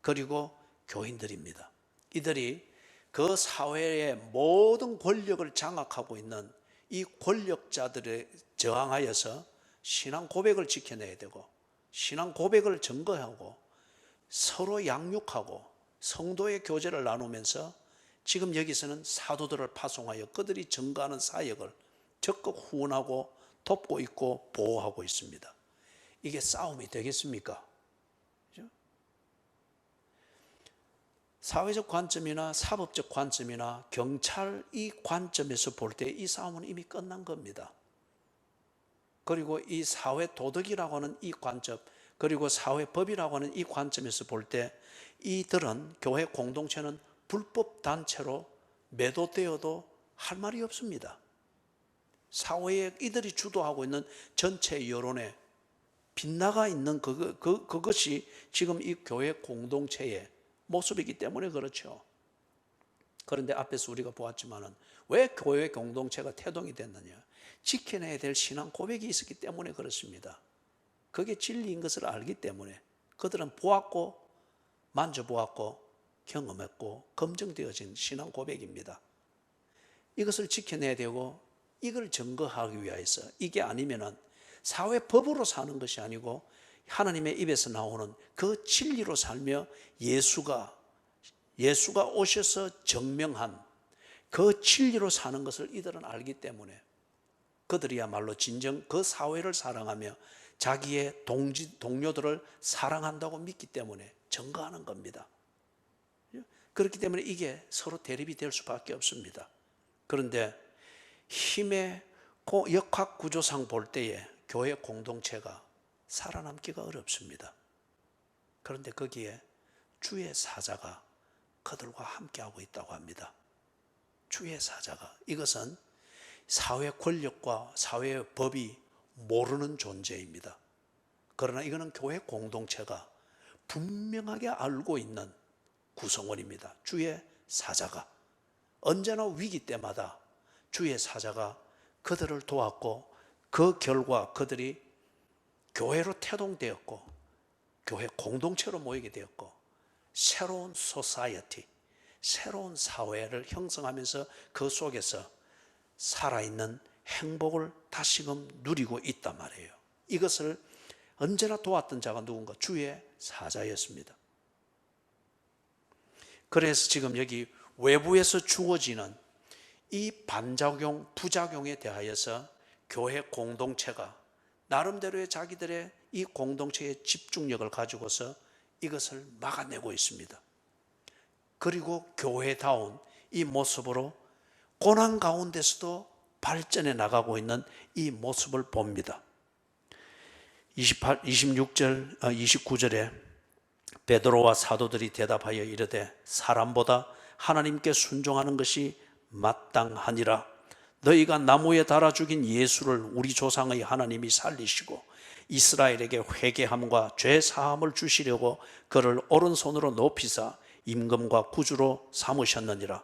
그리고 교인들입니다. 이들이 그 사회의 모든 권력을 장악하고 있는 이 권력자들에 저항하여서 신앙 고백을 지켜내야 되고, 신앙 고백을 증거하고, 서로 양육하고 성도의 교제를 나누면서 지금 여기서는 사도들을 파송하여 그들이 증거하는 사역을 적극 후원하고 돕고 있고 보호하고 있습니다. 이게 싸움이 되겠습니까? 그렇죠? 사회적 관점이나 사법적 관점이나 경찰 이 관점에서 볼 때 이 싸움은 이미 끝난 겁니다. 그리고 이 사회 도덕이라고 하는 이 관점, 그리고 사회법이라고 하는 이 관점에서 볼 때 이들은, 교회 공동체는 불법 단체로 매도되어도 할 말이 없습니다. 사회에 이들이 주도하고 있는 전체 여론에 빗나가 있는 그것이 지금 이 교회 공동체의 모습이기 때문에 그렇죠. 그런데 앞에서 우리가 보았지만은 왜 교회 공동체가 태동이 됐느냐? 지켜내야 될 신앙 고백이 있었기 때문에 그렇습니다. 그게 진리인 것을 알기 때문에 그들은 보았고 만져보았고 경험했고 검증되어진 신앙 고백입니다. 이것을 지켜내야 되고 이걸 증거하기 위해서, 이게 아니면은 사회법으로 사는 것이 아니고 하나님의 입에서 나오는 그 진리로 살며 예수가 오셔서 증명한 그 진리로 사는 것을 이들은 알기 때문에 그들이야말로 진정 그 사회를 사랑하며 자기의 동료들을 사랑한다고 믿기 때문에 증거하는 겁니다. 그렇기 때문에 이게 서로 대립이 될 수밖에 없습니다. 그런데 힘의 역학 구조상 볼 때에 교회 공동체가 살아남기가 어렵습니다. 그런데 거기에 주의 사자가 그들과 함께하고 있다고 합니다. 주의 사자가, 이것은 사회 권력과 사회의 법이 모르는 존재입니다. 그러나 이거는 교회 공동체가 분명하게 알고 있는 구성원입니다. 주의 사자가 언제나 위기 때마다 주의 사자가 그들을 도왔고 그 결과 그들이 교회로 태동되었고 교회 공동체로 모이게 되었고 새로운 소사이어티, 새로운 사회를 형성하면서 그 속에서 살아있는 행복을 다시금 누리고 있단 말이에요. 이것을 언제나 도왔던 자가 누군가? 주의 사자였습니다. 그래서 지금 여기 외부에서 주어지는 이 반작용, 부작용에 대하여서 교회 공동체가 나름대로의 자기들의 이 공동체의 집중력을 가지고서 이것을 막아내고 있습니다. 그리고 교회다운 이 모습으로 고난 가운데서도 발전해 나가고 있는 이 모습을 봅니다. 29절에 베드로와 사도들이 대답하여 이르되 사람보다 하나님께 순종하는 것이 마땅하니라. 너희가 나무에 달아 죽인 예수를 우리 조상의 하나님이 살리시고 이스라엘에게 회개함과 죄 사함을 주시려고 그를 오른손으로 높이사 임금과 구주로 삼으셨느니라.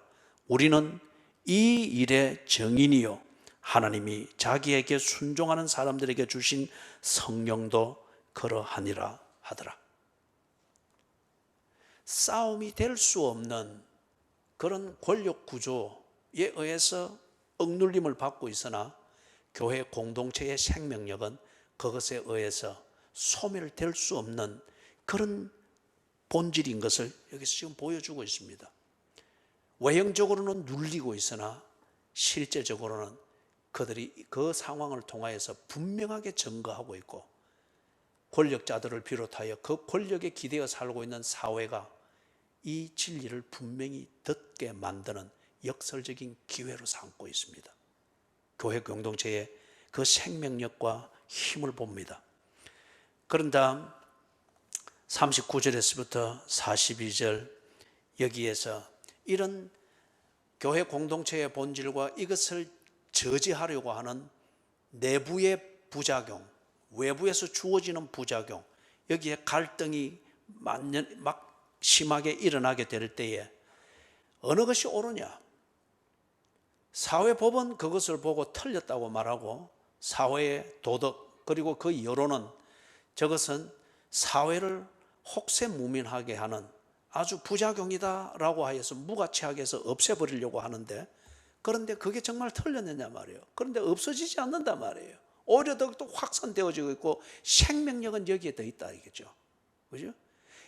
우리는 이 일의 증인이요 하나님이 자기에게 순종하는 사람들에게 주신 성령도 그러하니라 하더라. 싸움이 될 수 없는 그런 권력 구조에 의해서 억눌림을 받고 있으나 교회 공동체의 생명력은 그것에 의해서 소멸될 수 없는 그런 본질인 것을 여기서 지금 보여주고 있습니다. 외형적으로는 눌리고 있으나 실제적으로는 그들이 그 상황을 통하여서 분명하게 증거하고 있고 권력자들을 비롯하여 그 권력에 기대어 살고 있는 사회가 이 진리를 분명히 듣게 만드는 역설적인 기회로 삼고 있습니다. 교회 공동체의 그 생명력과 힘을 봅니다. 그런 다음 39절에서부터 42절 여기에서 이런 교회 공동체의 본질과 이것을 저지하려고 하는 내부의 부작용, 외부에서 주어지는 부작용, 여기에 갈등이 막 심하게 일어나게 될 때에 어느 것이 옳으냐? 사회법은 그것을 보고 틀렸다고 말하고 사회의 도덕 그리고 그 여론은 저것은 사회를 혹세무민하게 하는 아주 부작용이다라고 하여서 무가치하게 해서 없애버리려고 하는데 그런데 그게 정말 틀렸느냐 말이에요. 그런데 없어지지 않는단 말이에요. 오히려 더욱더 확산되어지고 있고 생명력은 여기에 더 있다 이거죠. 그죠?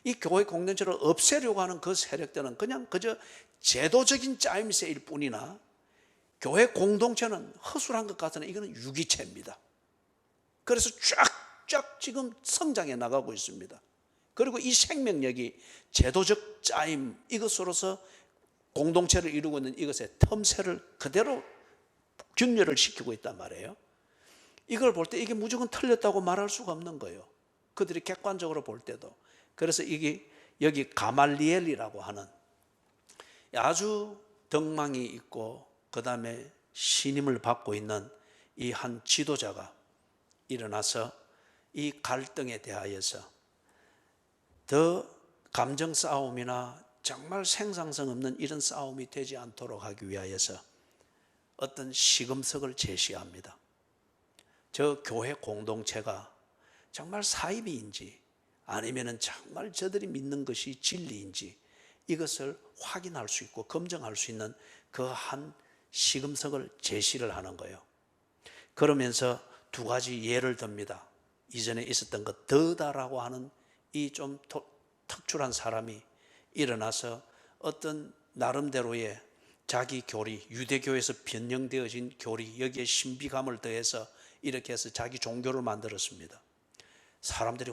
이 교회 공동체를 없애려고 하는 그 세력들은 그냥 그저 제도적인 짜임새일 뿐이나 교회 공동체는 허술한 것 같으나 이거는 유기체입니다. 그래서 쫙쫙 지금 성장해 나가고 있습니다. 그리고 이 생명력이 제도적 짜임, 이것으로서 공동체를 이루고 있는 이것의 틈새를 그대로 균열을 시키고 있단 말이에요. 이걸 볼 때 이게 무조건 틀렸다고 말할 수가 없는 거예요. 그들이 객관적으로 볼 때도. 그래서 이게 여기 가말리엘이라고 하는 아주 덕망이 있고 그 다음에 신임을 받고 있는 이 한 지도자가 일어나서 이 갈등에 대하여서 더 감정 싸움이나 정말 생산성 없는 이런 싸움이 되지 않도록 하기 위하여서 어떤 시금석을 제시합니다. 저 교회 공동체가 정말 사이비인지 아니면 정말 저들이 믿는 것이 진리인지 이것을 확인할 수 있고 검증할 수 있는 그 한 시금석을 제시를 하는 거예요. 그러면서 두 가지 예를 듭니다. 이전에 있었던 것 더다라고 하는 이 좀 특출한 사람이 일어나서 어떤 나름대로의 자기 교리, 유대교에서 변형되어진 교리, 여기에 신비감을 더해서 이렇게 해서 자기 종교를 만들었습니다. 사람들이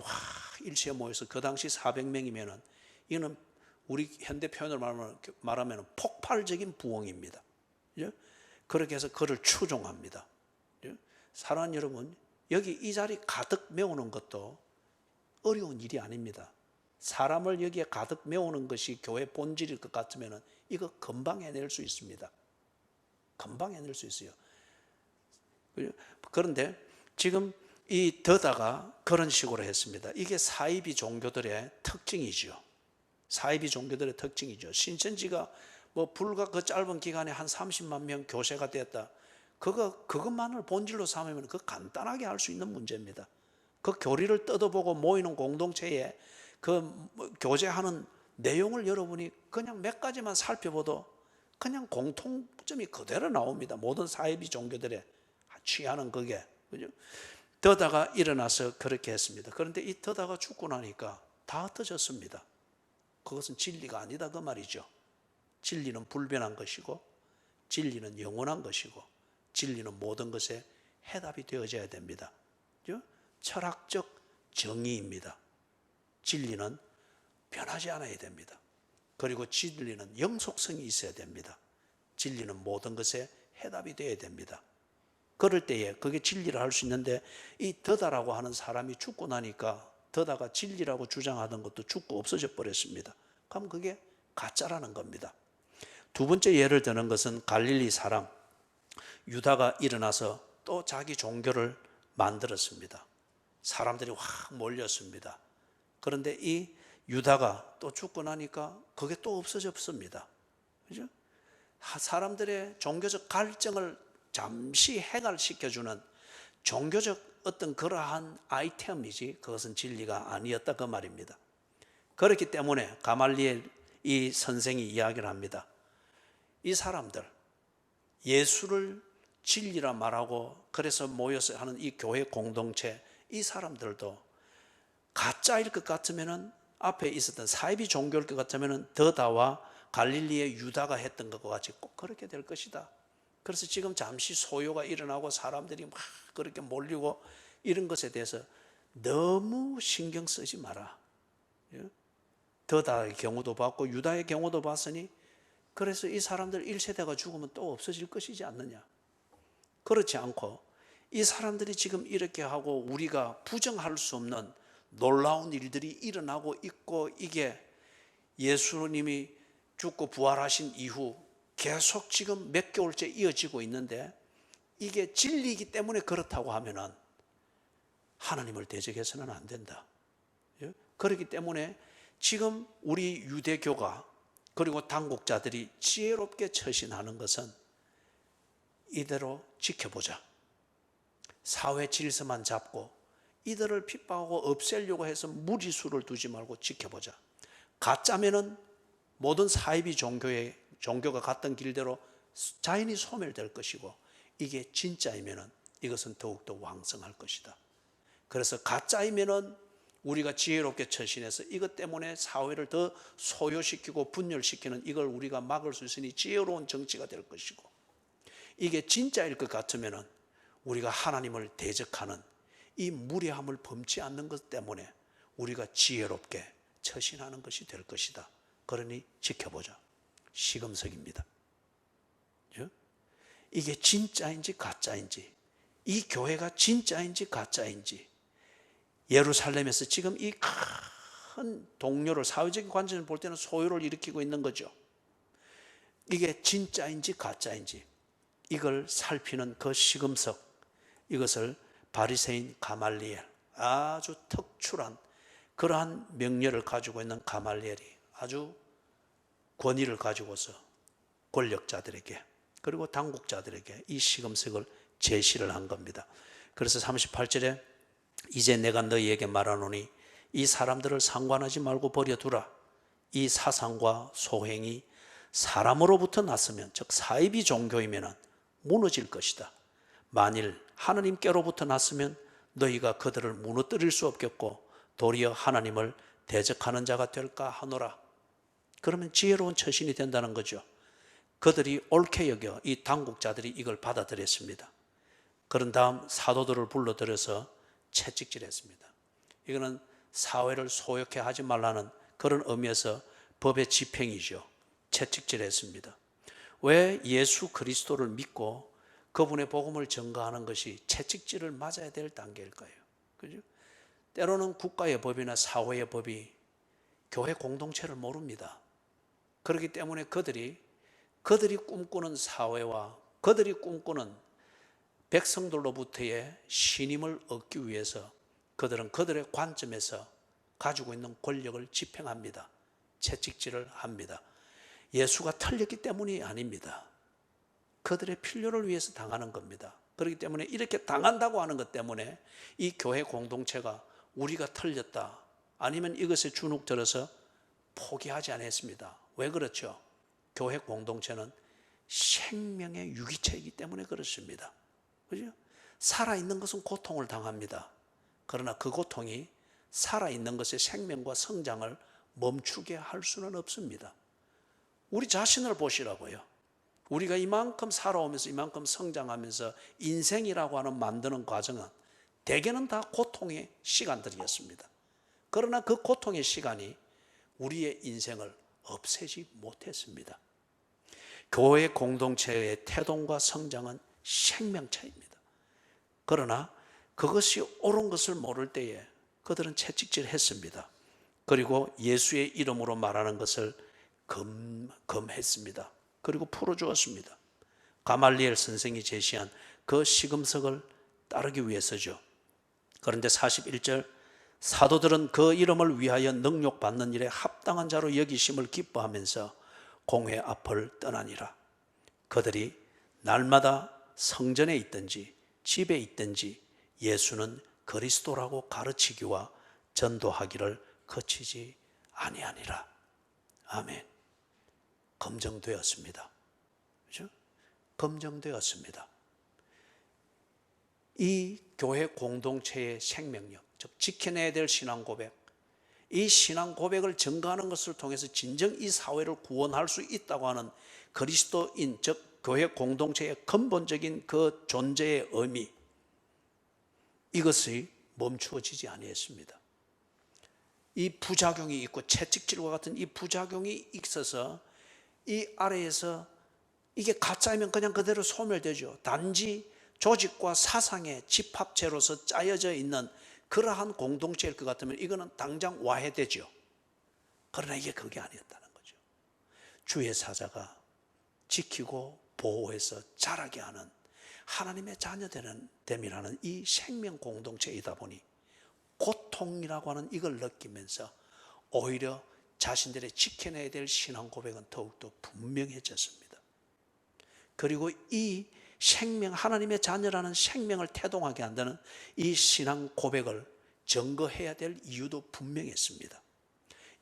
일체에 모여서 그 당시 400명이면은 이거는 우리 현대 표현으로 말하면 폭발적인 부흥입니다. 그렇게 해서 그를 추종합니다. 사랑하는 여러분, 여기 이 자리 가득 메우는 것도 어려운 일이 아닙니다. 사람을 여기에 가득 메우는 것이 교회 본질일 것 같으면 이거 금방 해낼 수 있습니다. 금방 해낼 수 있어요. 그런데 지금 이 더다가 그런 식으로 했습니다. 이게 사이비 종교들의 특징이죠. 사이비 종교들의 특징이죠. 신천지가 뭐 불과 그 짧은 기간에 한 30만 명 교세가 됐다. 그것만을 본질로 삼으면 그 간단하게 할 수 있는 문제입니다. 그 교리를 뜯어보고 모이는 공동체에 그 교제하는 내용을 여러분이 그냥 몇 가지만 살펴봐도 그냥 공통점이 그대로 나옵니다. 모든 사이비 종교들의 취하는 그게. 그죠? 더다가 일어나서 그렇게 했습니다. 그런데 이 더다가 죽고 나니까 다 흩어졌습니다. 그것은 진리가 아니다 그 말이죠. 진리는 불변한 것이고 진리는 영원한 것이고 진리는 모든 것에 해답이 되어져야 됩니다. 그죠? 철학적 정의입니다. 진리는 변하지 않아야 됩니다. 그리고 진리는 영속성이 있어야 됩니다. 진리는 모든 것에 해답이 되어야 됩니다. 그럴 때에 그게 진리를 할 수 있는데 이 더다라고 하는 사람이 죽고 나니까 더다가 진리라고 주장하던 것도 죽고 없어져 버렸습니다. 그럼 그게 가짜라는 겁니다. 두 번째 예를 드는 것은 갈릴리 사람 유다가 일어나서 또 자기 종교를 만들었습니다. 사람들이 확 몰렸습니다. 그런데 이 유다가 또 죽고 나니까 그게 또 없어졌습니다. 그죠? 사람들의 종교적 갈증을 잠시 해결시켜주는 종교적 어떤 그러한 아이템이지 그것은 진리가 아니었다 그 말입니다. 그렇기 때문에 가말리엘 이 선생이 이야기를 합니다. 이 사람들 예수를 진리라 말하고 그래서 모여서 하는 이 교회 공동체 이 사람들도 가짜일 것 같으면은 앞에 있었던 사이비 종교일 것 같으면은 더다와 갈릴리의 유다가 했던 것과 같이 꼭 그렇게 될 것이다. 그래서 지금 잠시 소요가 일어나고 사람들이 막 그렇게 몰리고 이런 것에 대해서 너무 신경 쓰지 마라. 더다의 경우도 봤고 유다의 경우도 봤으니 그래서 이 사람들 1세대가 죽으면 또 없어질 것이지 않느냐. 그렇지 않고 이 사람들이 지금 이렇게 하고 우리가 부정할 수 없는 놀라운 일들이 일어나고 있고 이게 예수님이 죽고 부활하신 이후 계속 지금 몇 개월째 이어지고 있는데 이게 진리이기 때문에 그렇다고 하면은 하나님을 대적해서는 안 된다. 그렇기 때문에 지금 우리 유대교가 그리고 당국자들이 지혜롭게 처신하는 것은 이대로 지켜보자. 사회 질서만 잡고 이들을 핍박하고 없애려고 해서 무리수를 두지 말고 지켜보자. 가짜면은 모든 사이비 종교가 갔던 길대로 자연히 소멸될 것이고 이게 진짜이면은 이것은 더욱더 왕성할 것이다. 그래서 가짜이면은 우리가 지혜롭게 처신해서 이것 때문에 사회를 더 소요시키고 분열시키는 이걸 우리가 막을 수 있으니 지혜로운 정치가 될 것이고 이게 진짜일 것 같으면은 우리가 하나님을 대적하는 이 무례함을 범치 않는 것 때문에 우리가 지혜롭게 처신하는 것이 될 것이다. 그러니 지켜보자. 시금석입니다. 그죠? 이게 진짜인지 가짜인지, 이 교회가 진짜인지 가짜인지, 예루살렘에서 지금 이 큰 동요를, 사회적인 관점을 볼 때는 소요를 일으키고 있는 거죠. 이게 진짜인지 가짜인지 이걸 살피는 그 시금석, 이것을 바리새인 가말리엘, 아주 특출한 그러한 명예를 가지고 있는 가말리엘이 아주 권위를 가지고서 권력자들에게 그리고 당국자들에게 이 시금석을 제시를 한 겁니다. 그래서 38절에 이제 내가 너희에게 말하노니 이 사람들을 상관하지 말고 버려두라. 이 사상과 소행이 사람으로부터 났으면, 즉 사이비 종교이면 무너질 것이다. 만일 하나님께로부터 났으면 너희가 그들을 무너뜨릴 수 없겠고 도리어 하나님을 대적하는 자가 될까 하노라. 그러면 지혜로운 처신이 된다는 거죠. 그들이 옳게 여겨 이 당국자들이 이걸 받아들였습니다. 그런 다음 사도들을 불러들여서 채찍질했습니다. 이거는 사회를 소욕해 하지 말라는 그런 의미에서 법의 집행이죠. 채찍질했습니다. 왜 예수 그리스도를 믿고 그분의 복음을 전가하는 것이 채찍질을 맞아야 될 단계일까요? 그죠? 때로는 국가의 법이나 사회의 법이 교회 공동체를 모릅니다. 그렇기 때문에 그들이 꿈꾸는 사회와 그들이 꿈꾸는 백성들로부터의 신임을 얻기 위해서 그들은 그들의 관점에서 가지고 있는 권력을 집행합니다. 채찍질을 합니다. 예수가 틀렸기 때문이 아닙니다. 그들의 필요를 위해서 당하는 겁니다. 그렇기 때문에 이렇게 당한다고 하는 것 때문에 이 교회 공동체가 우리가 틀렸다, 아니면 이것에 주눅들어서 포기하지 않았습니다. 왜 그렇죠? 교회 공동체는 생명의 유기체이기 때문에 그렇습니다. 그죠? 살아있는 것은 고통을 당합니다. 그러나 그 고통이 살아있는 것의 생명과 성장을 멈추게 할 수는 없습니다. 우리 자신을 보시라고요. 우리가 이만큼 살아오면서 이만큼 성장하면서 인생이라고 하는 만드는 과정은 대개는 다 고통의 시간들이었습니다. 그러나 그 고통의 시간이 우리의 인생을 없애지 못했습니다. 교회 공동체의 태동과 성장은 생명차입니다. 그러나 그것이 옳은 것을 모를 때에 그들은 채찍질했습니다. 그리고 예수의 이름으로 말하는 것을 금했습니다. 그리고 풀어주었습니다. 가말리엘 선생이 제시한 그 시금석을 따르기 위해서죠. 그런데 41절, 사도들은 그 이름을 위하여 능욕받는 일에 합당한 자로 여기심을 기뻐하면서 공회 앞을 떠나니라. 그들이 날마다 성전에 있든지 집에 있든지 예수는 그리스도라고 가르치기와 전도하기를 그치지 아니하니라. 아멘. 검증되었습니다. 그렇죠? 검증되었습니다. 이 교회 공동체의 생명력, 즉 지켜내야 될 신앙 고백, 이 신앙 고백을 증거하는 것을 통해서 진정 이 사회를 구원할 수 있다고 하는 그리스도인, 즉 교회 공동체의 근본적인 그 존재의 의미, 이것이 멈추어지지 아니했습니다. 이 부작용이 있고 채찍질과 같은 이 부작용이 있어서 이 아래에서 이게 가짜이면 그냥 그대로 소멸되죠. 단지 조직과 사상의 집합체로서 짜여져 있는 그러한 공동체일 것 같으면 이거는 당장 와해되죠. 그러나 이게 그게 아니었다는 거죠. 주의 사자가 지키고 보호해서 자라게 하는 하나님의 자녀됨이라는 이 생명 공동체이다 보니 고통이라고 하는 이걸 느끼면서 오히려 자신들의 지켜내야 될 신앙 고백은 더욱더 분명해졌습니다. 그리고 이 생명, 하나님의 자녀라는 생명을 태동하게 한다는 이 신앙 고백을 증거해야 될 이유도 분명했습니다.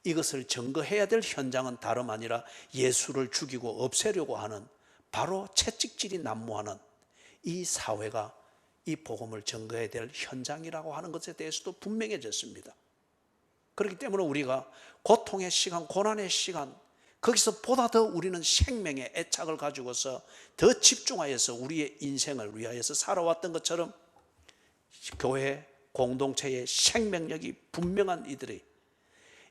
이것을 증거해야 될 현장은 다름 아니라 예수를 죽이고 없애려고 하는 바로 채찍질이 난무하는 이 사회가 이 복음을 증거해야 될 현장이라고 하는 것에 대해서도 분명해졌습니다. 그렇기 때문에 우리가 고통의 시간, 고난의 시간, 거기서 보다 더 우리는 생명의 애착을 가지고서 더 집중하여서 우리의 인생을 위하여서 살아왔던 것처럼 교회 공동체의 생명력이 분명한 이들이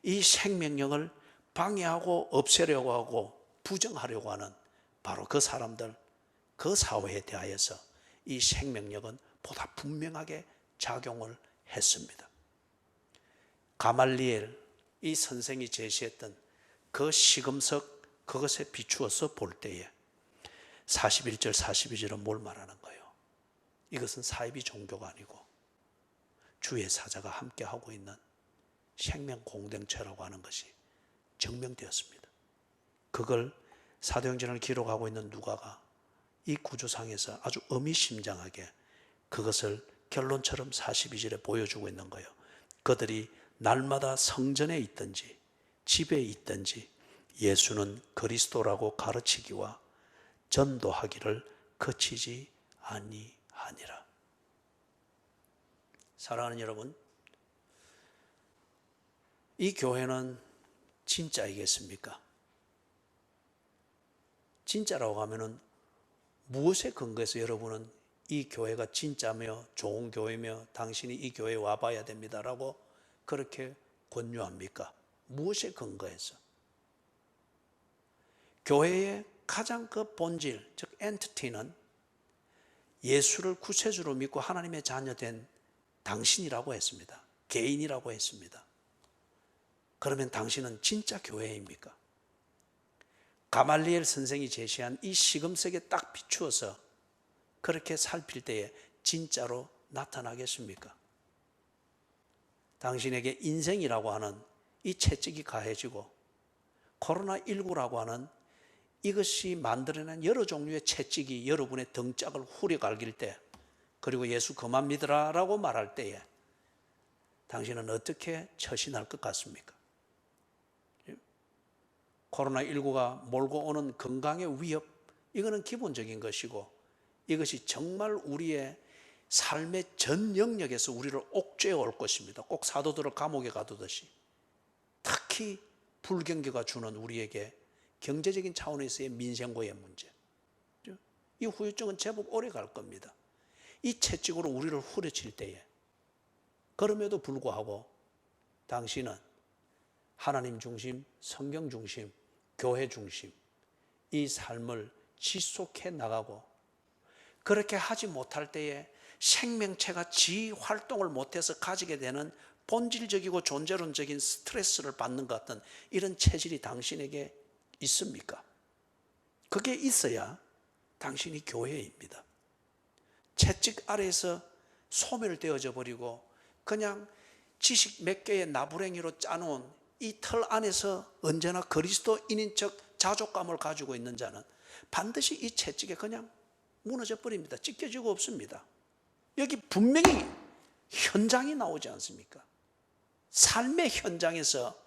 이 생명력을 방해하고 없애려고 하고 부정하려고 하는 바로 그 사람들, 그 사회에 대하여서 이 생명력은 보다 분명하게 작용을 했습니다. 가말리엘 이 선생이 제시했던 그 시금석, 그것에 비추어서 볼 때에 41절 42절은 뭘 말하는 거예요? 이것은 사이비 종교가 아니고 주의 사자가 함께하고 있는 생명 공동체라고 하는 것이 증명되었습니다. 그걸 사도행전을 기록하고 있는 누가가 이 구조상에서 아주 의미심장하게 그것을 결론처럼 42절에 보여주고 있는 거예요. 그들이 날마다 성전에 있든지 집에 있든지 예수는 그리스도라고 가르치기와 전도하기를 그치지 아니하니라. 사랑하는 여러분, 이 교회는 진짜이겠습니까? 진짜라고 하면은 무엇에 근거해서 여러분은 이 교회가 진짜며 좋은 교회며 당신이 이 교회에 와봐야 됩니다라고 그렇게 권유합니까? 무엇에 근거해서? 교회의 가장 그 본질, 즉 엔티티는 예수를 구세주로 믿고 하나님의 자녀된 당신이라고 했습니다. 개인이라고 했습니다. 그러면 당신은 진짜 교회입니까? 가말리엘 선생이 제시한 이 시금석에 딱 비추어서 그렇게 살필 때에 진짜로 나타나겠습니까? 당신에게 인생이라고 하는 이 채찍이 가해지고 코로나19라고 하는 이것이 만들어낸 여러 종류의 채찍이 여러분의 등짝을 후려갈길 때, 그리고 예수 그만 믿으라 라고 말할 때에 당신은 어떻게 처신할 것 같습니까? 코로나19가 몰고 오는 건강의 위협, 이거는 기본적인 것이고 이것이 정말 우리의 삶의 전 영역에서 우리를 옥죄어 올 것입니다. 꼭 사도들을 감옥에 가두듯이. 특히 불경기가 주는 우리에게 경제적인 차원에서의 민생고의 문제, 이 후유증은 제법 오래 갈 겁니다. 이 채찍으로 우리를 후려칠 때에, 그럼에도 불구하고 당신은 하나님 중심, 성경 중심, 교회 중심 이 삶을 지속해 나가고, 그렇게 하지 못할 때에 생명체가 지 활동을 못해서 가지게 되는 본질적이고 존재론적인 스트레스를 받는 것 같은 이런 체질이 당신에게 있습니까? 그게 있어야 당신이 교회입니다. 채찍 아래에서 소멸되어져 버리고 그냥 지식 몇 개의 나부랭이로 짜놓은 이 틀 안에서 언제나 그리스도인인 척 자족감을 가지고 있는 자는 반드시 이 채찍에 그냥 무너져 버립니다. 찢겨지고 없습니다. 여기 분명히 현장이 나오지 않습니까? 삶의 현장에서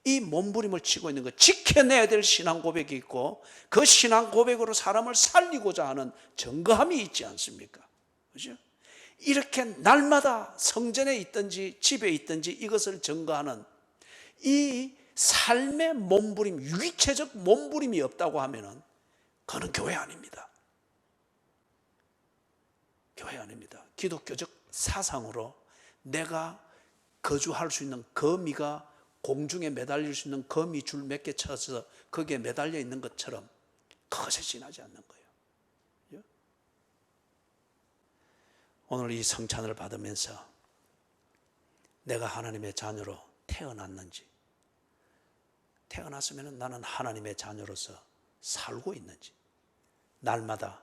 이 몸부림을 치고 있는 것, 지켜내야 될 신앙 고백이 있고 그 신앙 고백으로 사람을 살리고자 하는 증거함이 있지 않습니까? 그죠? 이렇게 날마다 성전에 있든지 집에 있든지 이것을 증거하는 이 삶의 몸부림, 유기체적 몸부림이 없다고 하면은 그건 교회 아닙니다. 교회 아닙니다. 기독교적 사상으로 내가 거주할 수 있는 거미가 공중에 매달릴 수 있는 거미 줄 몇 개 쳐서 거기에 매달려 있는 것처럼 그것에 지나지 않는 거예요. 오늘 이 성찬을 받으면서 내가 하나님의 자녀로 태어났는지, 태어났으면 나는 하나님의 자녀로서 살고 있는지, 날마다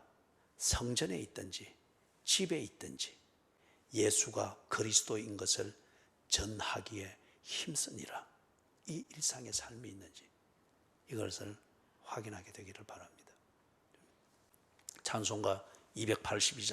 성전에 있든지 집에 있든지 예수가 그리스도인 것을 전하기에 힘쓰니라, 이 일상의 삶이 있는지 이것을 확인하게 되기를 바랍니다. 찬송가 282장